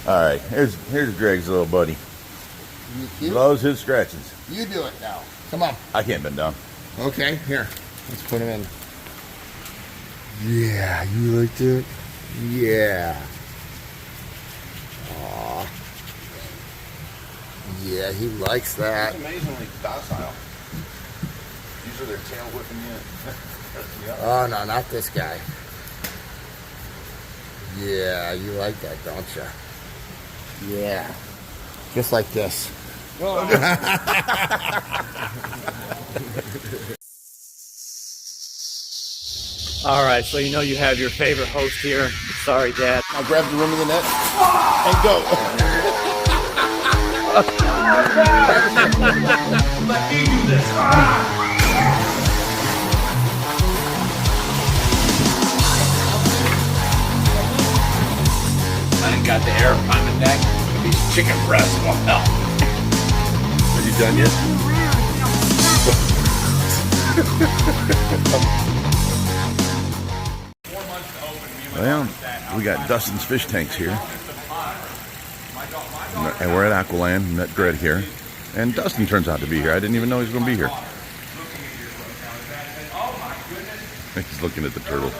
All right, here's Greg's little buddy. You Loves his scratches. You do it now. Come on. I can't bend down. Okay, here. Let's put him in. Yeah, you like that? Yeah. Aw. Yeah, he likes that. It's amazingly docile. These are their tail whipping you. Oh, no, not this guy. Yeah, you like that, don't you? Yeah. Just like this. All right, so you know you have your favorite host here. Sorry, Dad. I'll grab the rim of the net and go. Let me do this. I ain't got the arapaima neck. These chicken breasts will help. Are you done yet? Well, we got Dustin's fish tanks here. And we're at Aqualand, met Greg here. And Dustin turns out to be here. I didn't even know he was going to be here. He's looking at the turtle.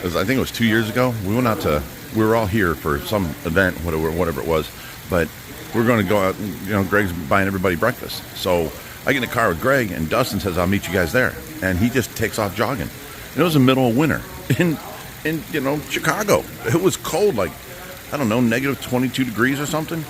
I think it was 2 years ago. We went out to, we were all here for some event, whatever it was. But we're going to go out, you know, Greg's buying everybody breakfast. So I get in the car with Greg, and Dustin says, I'll meet you guys there. And he just takes off jogging. And it was the middle of winter in you know, Chicago. It was cold, like, I don't know, negative 22 degrees or something.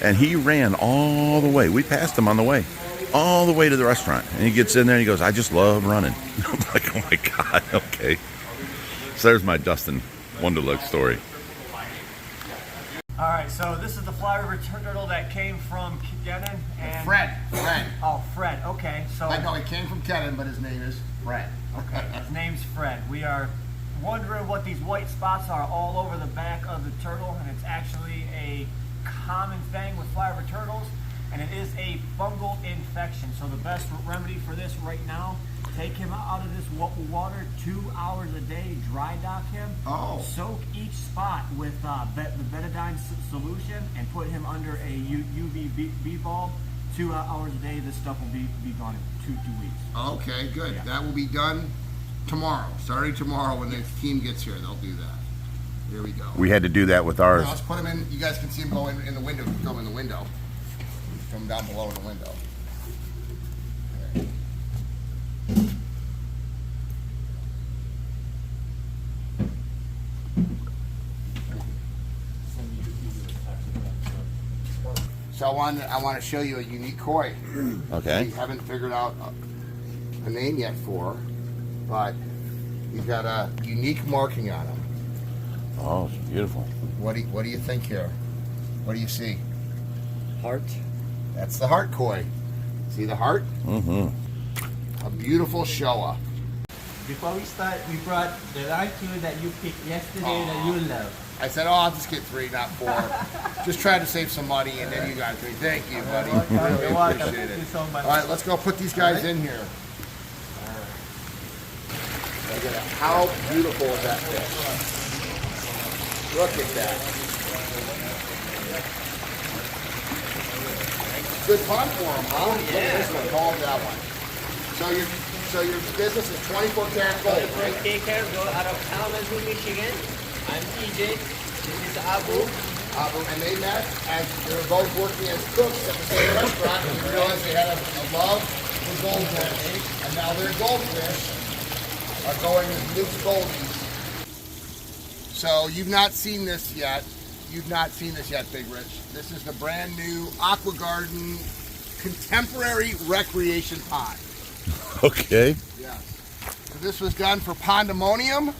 And he ran all the way. We passed him on the way, all the way to the restaurant. And he gets in there and he goes, I just love running. I'm like, oh my God, okay. So there's my Dustin Wonderlich story. All right, so this is the fly river turtle that came from Kennan and Fred. Oh, Fred. Okay, so I know he came from Kennan, but his name is Fred. okay, his name's Fred. We are wondering what these white spots are all over the back of the turtle, and it's actually a common thing with fly river turtles, and it is a fungal infection. So the best remedy for this right now, take him out of this water 2 hours a day, dry dock him, soak each spot with the betadine solution, and put him under a UVB bulb. 2 hours a day, this stuff will be gone in 2 weeks. Okay, good. Yeah. That will be done tomorrow. Starting tomorrow when the team gets here, they'll do that. Here we go. We had to do that with ours. Now, let's put him in. You guys can see him go in the window. Go in the window. Come down below in the window. Okay. So I want to show you a unique koi. Okay. We haven't figured out a name yet for, but he's got a unique marking on him. Oh, it's beautiful. What do you think here? What do you see? Heart. That's the heart koi. See the heart? Mm-hmm. A beautiful showa. Before we start, we brought the raccoon that you picked yesterday that you love. I said, oh, I'll just get 3, not 4. Just try to save some money, and then you got 3. Thank you, buddy. Really You're welcome. appreciate Thank it. you so much. All right, let's go put these guys in here. Look at that. How beautiful is that fish? Look at that. Good fun for them, huh? Look at this one, call that one. So your business is 24 karat gold, right? Take care, go out of Kalamazoo, Michigan. I'm TJ. This is Abu. And they met as they were both working as cooks at the same restaurant, and we realized they had a love for goldfish, and now their goldfish are going with Luke's Goldies. So you've not seen this yet. Big Rich. This is the brand new Aqua Garden Contemporary Recreation Pond. Okay. Yes. So this was done for Pondemonium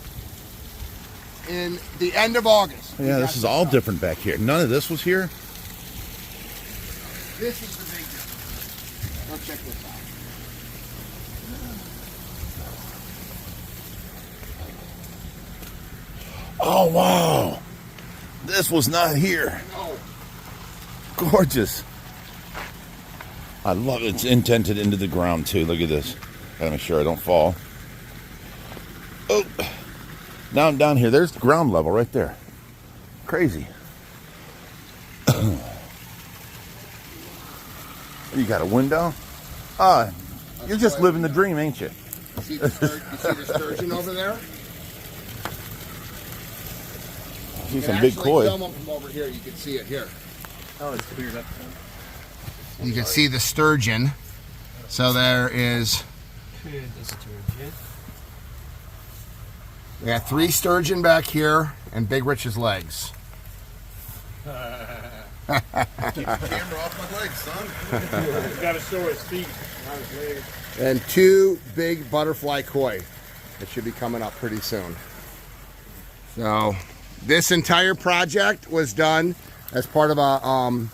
in the end of August. Yeah, this is all different back here. None of this was here. This is the big difference. Let's check this out. Oh, wow. This was not here. No. Gorgeous. I love it. It's indented into the ground, too. Look at this. Gotta make sure I don't fall. Oh, now I'm down here. There's the ground level right there. Crazy. You got a window? You're just living the dream, ain't you? You see the sturgeon over there? See some big koi. Film them from over here. You can see it here. Oh, it's cleared up. You can see the sturgeon. So there is. We got 3 sturgeon back here and Big Rich's legs. Keep the camera off my legs, son. He's got to show his feet, not his legs. And 2 big butterfly koi that should be coming up pretty soon. So this entire project was done as part of a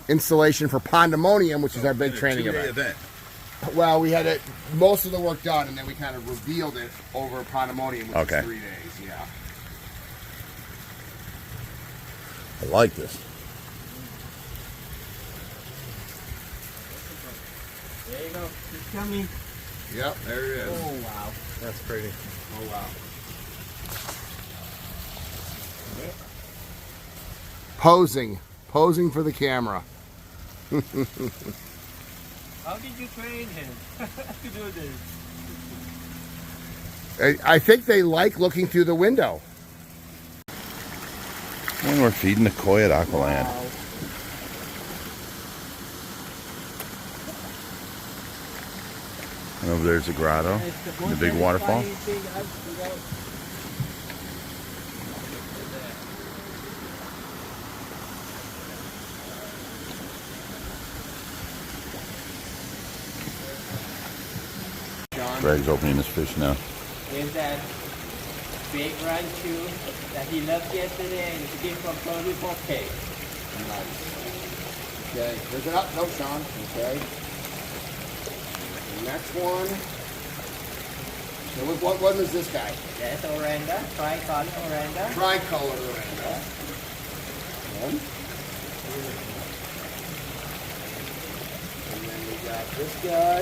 installation for Pandemonium, which is our big training event. Well, we had it most of the work done, and then we kind of revealed it over Pandemonium, which is 3 days. Yeah. I like this. There you go. It's coming. Yep, there it is. Oh, wow. That's pretty. Oh, wow. Posing for the camera. How did you train him to do this? I think they like looking through the window. And we're feeding the koi at Aqualand. Wow. And over there's the grotto, the big waterfall. Greg's opening his fish now. Is that big ranchu that he left yesterday and it came from 34K. Nice. Okay, there's it up. No, Sean. Okay. The next one. So what one is this guy? That's Oranda, tricolor Oranda. Tricolor Oranda. And then we got this guy.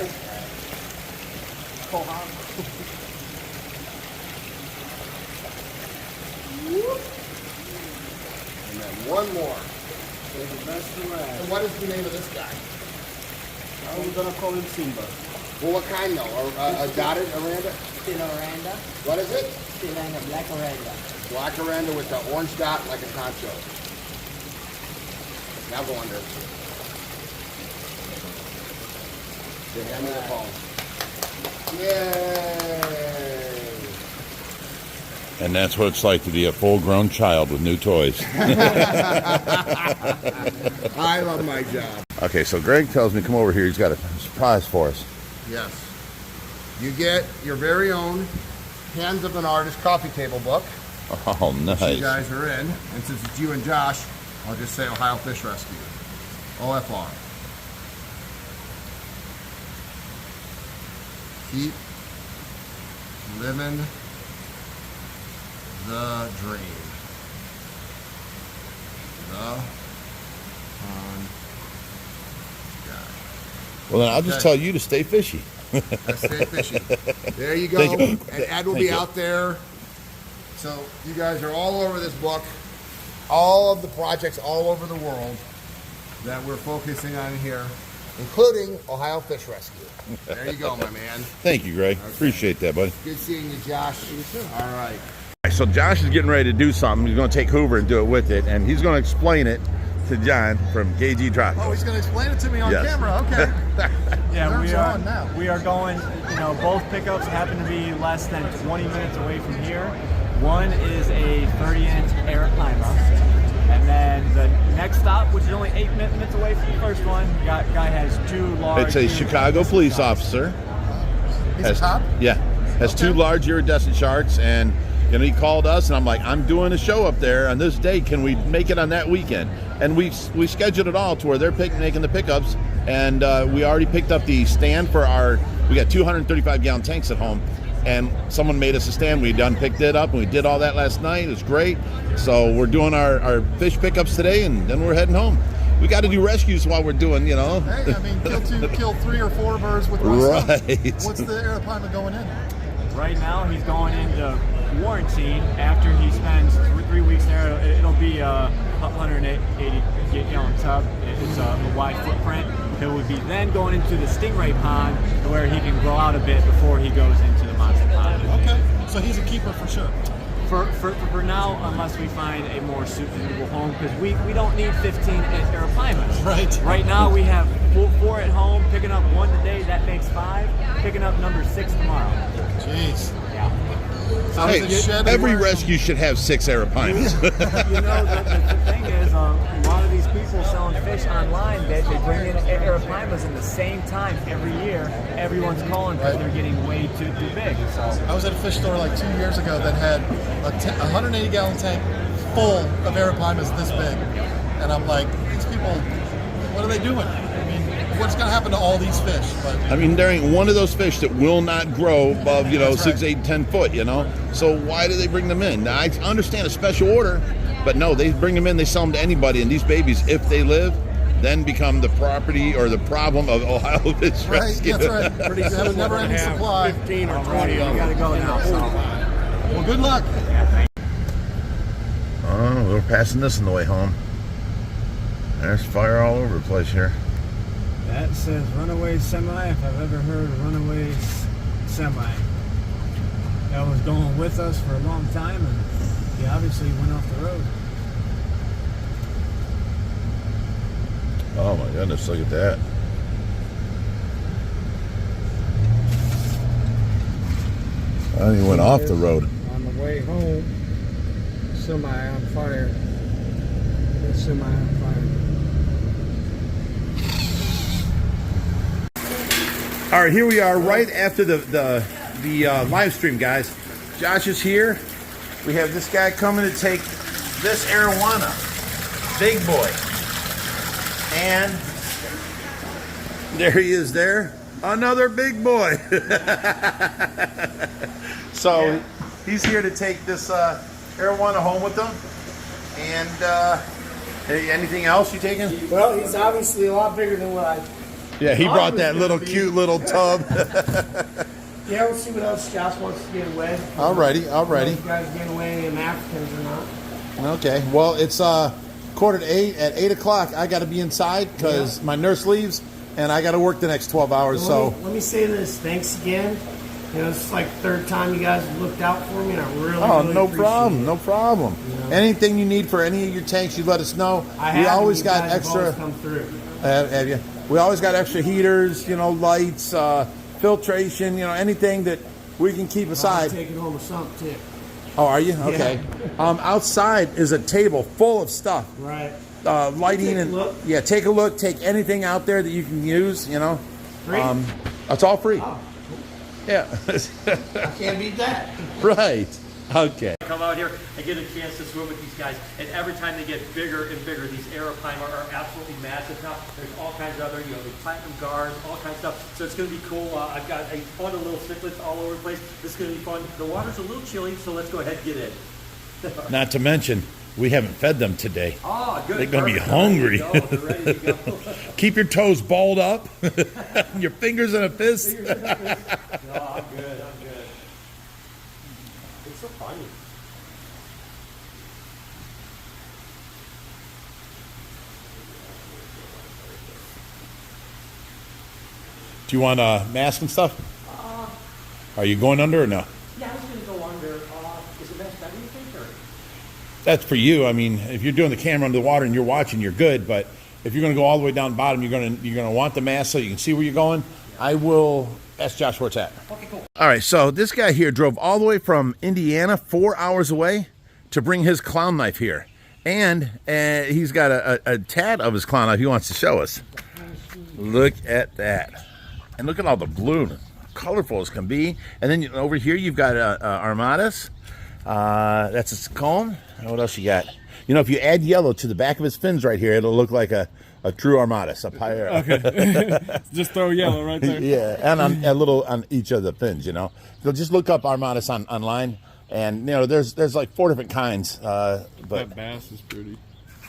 Coham. And then one more. There's the best around. And what is the name of this guy? We're gonna call him Simba. Well, what kind though? A dotted Oranda? Still Oranda. What is it? Still a black Oranda. Black Oranda with the orange dot like a concho. Now go under. Hand me the phone. Yay! And that's what it's like to be a full-grown child with new toys. I love my job. Okay, so Greg tells me come over here. He's got a surprise for us. Yes. You get your very own Hands of an Artist coffee table book. Oh, nice. You guys are in. And since it's you and Josh, I'll just say Ohio Fish Rescue. OFR. Keep living the dream. The fun guy. Well, then I'll just tell you to stay fishy. Let's stay fishing. There you go. Thank you. And Ed will be out there. So you guys are all over this book. All of the projects all over the world that we're focusing on here, including Ohio Fish Rescue. There you go, my man. Thank you, Greg. Okay. Appreciate that, buddy. Good seeing you, Josh. All right. So Josh is getting ready to do something. He's going to take Hoover and do it with it, and he's going to explain it to John from KG Tropical. Oh, he's going to explain it to me on Yes. camera. Okay. Yeah, Nerves we are are. on now. We are going. Both pickups happen to be less than 20 minutes away from here. One is a 30-inch arapaima, and then the next stop, which is only 8 minutes away from the first one, guy has 2 large. It's a Chicago police officer. He's a cop? Yeah. Has 2 large iridescent sharks, and he called us, and I'm like, I'm doing a show up there on this day. Can we make it on that weekend? And we scheduled it all to where they're making the pickups, and we already picked up the stand for we got 235-gallon tanks at home, and someone made us a stand. We picked it up, and we did all that last night. It was great. So we're doing our fish pickups today, and then we're heading home. We got to do rescues while we're doing, Hey, I mean, kill 3 or 4 birds with one stone. Right. What's the arapaima going in? Right now, he's going into quarantine, after he spends 3 weeks there, it'll be a 180-gallon tub. It's a wide footprint. It would be then going into the stingray pond where he can grow out a bit before he goes into the monster pond. Okay, so he's a keeper for sure. For now, unless we find a more suitable home, because we don't need 15 arapaimas. Right. Right now we have 4 at home, picking up 1 today, that makes 5, picking up number 6 tomorrow. Jeez. Yeah. So Hey, is it shed every anywhere? rescue should have 6 arapaimas. You know, the thing is, a lot of these people selling fish online, they bring in arapaimas in the same time every year. Everyone's calling because they're getting way too big. So I was at a fish store like 2 years ago that had a 180-gallon tank full of arapaimas this big. And I'm like, these people, what are they doing? I mean, what's going to happen to all these fish? But I mean, there ain't one of those fish that will not grow above, you know, That's 6, right. 8, 10 foot, you know? So why do they bring them in? Now, I understand a special order, but no, they bring them in, they sell them to anybody, and these babies, if they live, then become the property or the problem of Ohio Fish right, Rescue. that's right. Pretty they have a never-ending supply. 15 or 20 you of gotta them. go now. So. Well, good luck. Oh, we're passing this on the way home. There's fire all over the place here. That says runaway semi, if I've ever heard of runaway semi. That was going with us for a long time, and he obviously went off the road. Oh my goodness, look at that. Oh, he went off the road. On the way home, semi on fire. This semi on fire. All right, here we are right after the live stream, guys. Josh is here. We have this guy coming to take this arowana, big boy. And there he is there, another big boy. So he's here to take this arowana home with him. And hey, anything else you taking? Well, he's obviously a lot bigger than what I. Yeah, he brought that little cute little tub. Yeah, we'll see what else Josh wants to get away. Alrighty. You guys get away any Africans or not? Okay, well, it's 7:45. At 8 o'clock, I got to be inside because my nurse leaves, and I got to work the next 12 hours. So Let me say this. Thanks again. You know, it's like third time you guys have looked out for me, and I really, really no appreciate problem, it. no problem. You know? Anything you need for any of your tanks, you let us know. I We have, always you got guys have extra. always come through. Have you? We always got extra heaters, you know, lights, filtration, you know, anything that we can keep I'll aside. take it home with something too. Oh, are you? Okay. Outside is a table full of stuff. Right. Lighting Take a and look. yeah, take a look. Take anything out there that you can use. You know, Free? it's all free. Oh, Yeah, I can't beat that. right. Okay. Come out here and get a chance to swim with these guys, and every time they get bigger and bigger, these arapaima are absolutely massive now. There's all kinds of other, you know, the platinum guards, all kinds of stuff. So it's going to be cool. I've got a ton of little cichlids all over the place. This is going to be fun. The water's a little chilly, so let's go ahead and get in. Not to mention, we haven't fed them today. Oh, good. They're gonna be Perfect. hungry. They're ready to go. Keep your toes balled up, your fingers in a fist. No, I'm good. I'm good. It's so funny. Do you want mask and stuff? Are you going under or no? Yeah, I was going to go under. Is it best better, you think, or? That's for you. I mean, if you're doing the camera under the water and you're watching, you're good. But if you're going to go all the way down the bottom, you're going to want the mask so you can see where you're going. I will ask Josh where it's at. Okay, cool. All right, so this guy here drove all the way from Indiana, 4 hours away, to bring his clown knife here. And he's got a tad of his clown knife he wants to show us. Look at that. And look at all the blue, colorful as can be. And then over here you've got armadas. That's its comb. And what else you got? You know, if you add yellow to the back of his fins right here, it'll look like a true armadas up higher. Okay. Just throw yellow right there. Yeah, and on, a little on each of the fins, you know. So just look up armadas online, and you know there's like 4 different kinds. But That bass is pretty.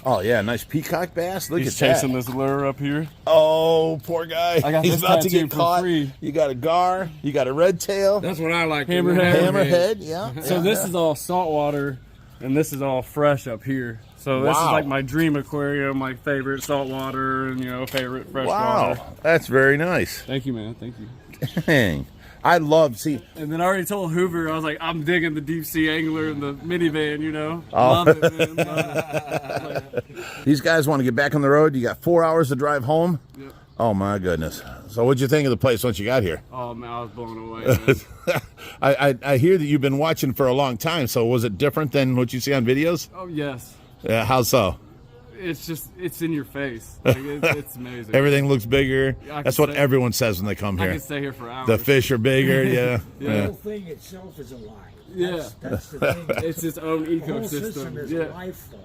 Oh yeah, nice peacock bass. Look He's at that. chasing this lure up here. Oh, poor guy. I got He's this about to tattoo get for caught. free. You got a gar. You got a red tail. That's what I like. Hammerhead. Hammerhead. Yeah. So this is all saltwater, and this is all fresh up here. So this is Wow. like my dream aquarium, my favorite saltwater, and favorite freshwater. Wow, that's very nice. Thank you, man. Thank you. Dang. I love, see, And then I already told Hoover, I was like, I'm digging the deep sea angler and the minivan, Oh. Love it, man. Love it. these guys want to get back on the road. You got 4 hours to drive home. Yep. Oh my goodness. So what'd you think of the place once you got here? Oh man, I was blown away. Man. I hear that you've been watching for a long time. So was it different than what you see on videos? Oh yes. Yeah, how so? It's in your face. Like, it's amazing. Everything looks bigger. I can That's what say- everyone says when they come I here. can stay here for hours. The fish are bigger, yeah. The Yeah. whole thing itself is alive. Yeah. That's the thing. It's its own The whole system ecosystem. is Yeah. a life form.